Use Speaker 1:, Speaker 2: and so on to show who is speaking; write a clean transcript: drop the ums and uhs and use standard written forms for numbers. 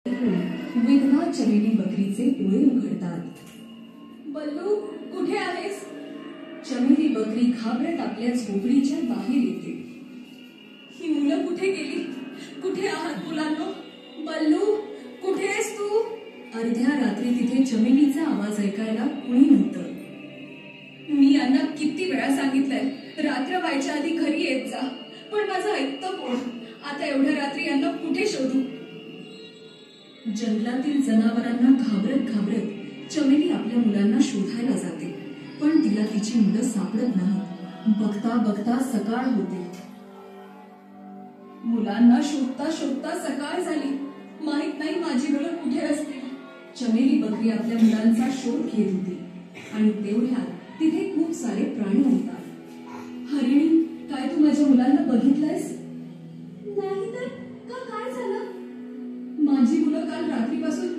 Speaker 1: विधवा चमेली बकरीचे डोळे उघडतात। बल्लू, कुठे आहेस? चमेली बकरी घाबरत आपल्या झोपडीच्या बाहेर येते। ही मुलं कुठे गेली? कुठे आहात मुलांनो? बल्लू, कुठे आहेस तू? अर्ध्या रात्री तिथे चमेलीचा आवाज ऐकायला कुणी नव्हतं। मी यांना किती वेळा सांगितलंय, रात्र व्हायच्या आधी घरी येत जा, पण माझं ऐकतं कोण? आता एवढ्या रात्री यांना कुठे शोधू? जंगलातील जनावरांना घाबरत घाबरत चमेली आपल्या मुलांना शोधायला जाते, पण तिला तिची मुलं सापडत नाहीत। बघता बघता सकाळ होते। मुलांना शोधता शोधता सकाळ झाली। माहित नाही माझी मुलं कुठे असतील। चमेली बकरी आपल्या मुलांचा शोध घेत होती आणि तेवढ्यात तिथे खूप सारे प्राणी येतात। हरिणी, काय तू माझ्या मुलांना बघितलंयस? नाही तर का, काय झालं? माझी मुलं काल रात्रीपासून